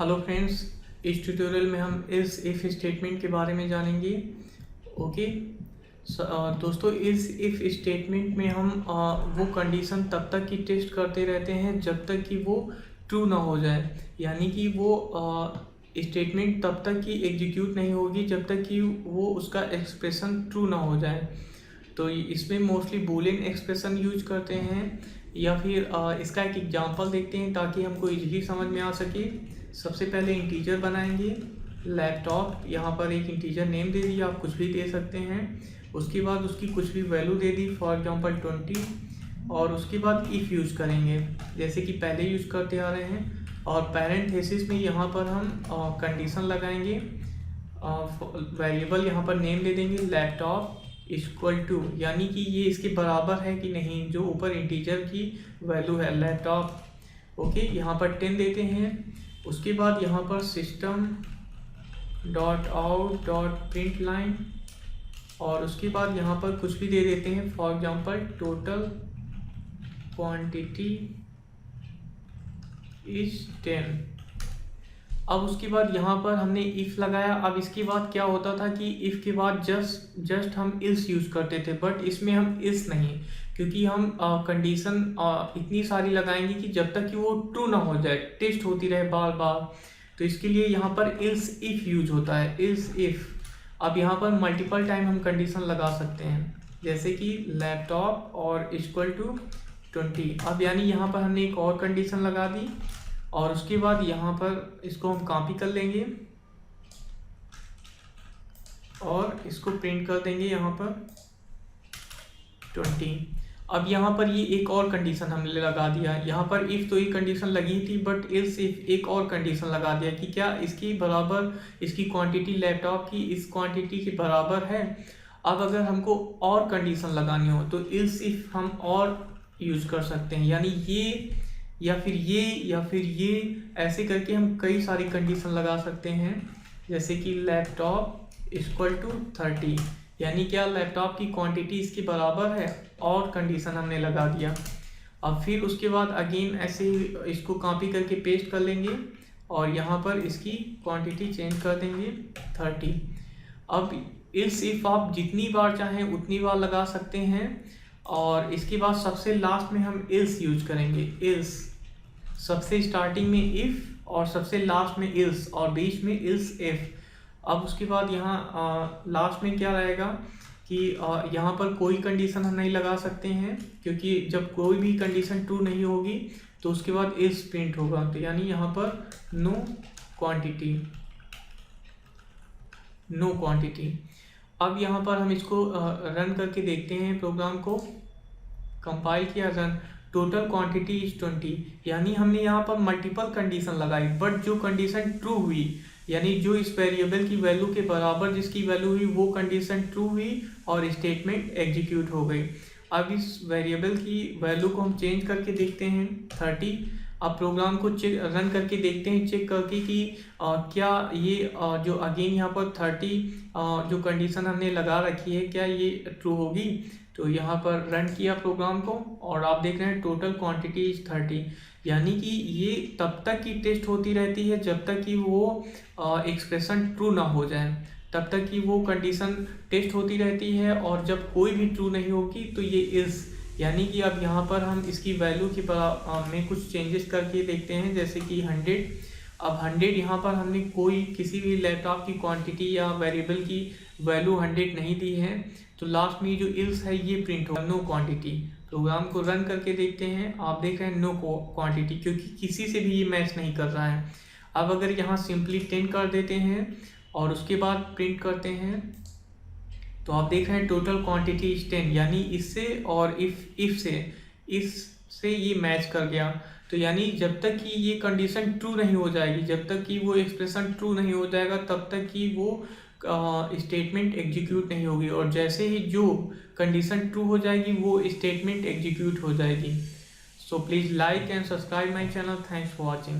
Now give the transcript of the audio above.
Hello friends, इस tutorial में हम इस इफ़ स्टेटमेंट के बारे में जानेंगे। ओके दोस्तों, इस इफ़ स्टेटमेंट में हम वो कंडीशन तब तक की टेस्ट करते रहते हैं जब तक कि वो ट्रू ना हो जाए। यानी कि वो स्टेटमेंट तब तक की एग्जीक्यूट नहीं होगी जब तक कि वो उसका एक्सप्रेशन ट्रू ना हो जाए। तो इसमें मोस्टली बूलियन एक्सप्रेशन यूज करते हैं, या फिर इसका एक एग्जांपल देखते हैं ताकि हमको इजीली समझ में आ सके। सबसे पहले इंटीजर बनाएंगे लैपटॉप। यहाँ पर एक इंटीजर नेम दे दिया, आप कुछ भी दे सकते हैं। उसके बाद उसकी कुछ भी value they the, for example 20। और उसके बाद इफ़ यूज करेंगे जैसे कि पहले यूज करते आ रहे हैं। और पैरेंथेसिस में यहाँ पर हम कंडीशन लगाएंगे। वेरिएबल यहाँ पर नेम दे देंगे लैपटॉप इक्वल टू, यानी कि ये इसके बराबर है कि नहीं, जो ऊपर इंटीजर की वैल्यू है लैपटॉप। ओके, यहाँ पर 10 देते हैं। उसके बाद यहाँ पर system dot out dot print line, और उसके बाद यहाँ पर कुछ भी दे देते हैं, for example total quantity is 10। अब उसके बाद यहाँ पर हमने इफ़ लगाया। अब इसके बाद क्या होता था कि इफ़ के बाद जस्ट हम इल्स यूज़ करते थे, बट इसमें हम इल्स नहीं, क्योंकि हम कंडीशन इतनी सारी लगाएंगे कि जब तक कि वो ट्रू ना हो जाए, टेस्ट होती रहे बार बार। तो इसके लिए यहाँ पर इल्स इफ़ यूज होता है, इल्स इफ़। अब यहाँ पर मल्टीपल टाइम हम कंडीशन लगा सकते हैं, जैसे कि लैपटॉप और इक्वल टू 20। अब यानी यहाँ पर हमने एक और कंडीशन लगा दी, और उसके बाद यहाँ पर इसको हम कॉपी कर लेंगे और इसको प्रिंट कर देंगे यहाँ पर 20। अब यहाँ पर ये एक और कंडीशन हमने लगा दिया। यहाँ पर इफ़ तो ये कंडीशन लगी थी, बट इल्स इफ एक और कंडीशन लगा दिया कि क्या इसकी बराबर, इसकी क्वांटिटी लैपटॉप की इस क्वांटिटी के बराबर है। अब अगर हमको और कंडीशन लगानी हो तो इल्स इफ हम और यूज कर सकते हैं, यानी ये या फिर ये या फिर ये, ऐसे करके हम कई सारी कंडीशन लगा सकते हैं। जैसे कि लैपटॉप इक्वल टू 30, यानी क्या लैपटॉप की क्वांटिटी इसके बराबर है, और कंडीशन हमने लगा दिया। अब फिर उसके बाद अगेन ऐसे ही इसको कॉपी करके पेस्ट कर लेंगे, और यहाँ पर इसकी क्वांटिटी चेंज कर देंगे 30। अब इल्स इफ आप जितनी बार चाहें उतनी बार लगा सकते हैं। और इसके बाद सबसे लास्ट में हम इल्स यूज करेंगे। इल्स सबसे स्टार्टिंग में इफ़ और सबसे लास्ट में इल्स, और बीच में इल्स इफ। अब उसके बाद यहाँ लास्ट में क्या रहेगा कि यहाँ पर कोई कंडीशन हम नहीं लगा सकते हैं, क्योंकि जब कोई भी कंडीशन ट्रू नहीं होगी तो उसके बाद इल्स प्रिंट होगा। तो यानी यहाँ पर नो क्वांटिटी, नो क्वांटिटी। अब यहाँ पर हम इसको रन करके देखते हैं। प्रोग्राम को कंपाइल किया, रन। टोटल क्वांटिटी इज 20, यानी हमने यहाँ पर मल्टीपल कंडीशन लगाई, बट जो कंडीशन ट्रू हुई, यानी जो इस वेरिएबल की वैल्यू के बराबर जिसकी वैल्यू हुई वो कंडीशन ट्रू हुई और स्टेटमेंट एग्जीक्यूट हो गई। अब इस वेरिएबल की वैल्यू को हम चेंज करके देखते हैं 30। अब प्रोग्राम को रन करके देखते हैं, चेक करके कि क्या ये जो अगेन यहाँ पर 30 जो कंडीशन हमने लगा रखी है क्या ये ट्रू होगी। तो यहाँ पर रन किया प्रोग्राम को, और आप देख रहे हैं टोटल क्वांटिटी इज 30, यानी कि ये तब तक की टेस्ट होती रहती है जब तक कि वो एक्सप्रेशन ट्रू ना हो जाए, तब तक कि वो कंडीशन टेस्ट होती रहती है। और जब कोई भी ट्रू नहीं होगी तो ये इज, यानी कि अब यहाँ पर हम इसकी वैल्यू की में कुछ चेंजेस करके देखते हैं, जैसे कि 100। अब 100 यहाँ पर हमने कोई किसी भी लैपटॉप की क्वांटिटी या वेरिएबल की वैल्यू 100 नहीं दी है, तो लास्ट में जो इल्स है ये प्रिंट होगा, नो क्वांटिटी। प्रोग्राम को रन करके देखते हैं, आप देख रहे हैं नो क्वांटिटी, क्योंकि किसी से भी ये मैच नहीं कर रहा है। अब अगर यहाँ सिंपली 10 कर देते हैं और उसके बाद प्रिंट करते हैं, तो आप देख रहे हैं टोटल क्वांटिटी इज 10, यानी इससे और इससे ये मैच कर गया। तो यानी जब तक कि ये कंडीशन ट्रू नहीं हो जाएगी, जब तक कि वो एक्सप्रेशन ट्रू नहीं हो जाएगा, तब तक कि वो स्टेटमेंट एग्जीक्यूट नहीं होगी। और जैसे ही जो कंडीशन ट्रू हो जाएगी वो स्टेटमेंट एग्जीक्यूट हो जाएगी। So please like and subscribe my channel. Thanks for watching.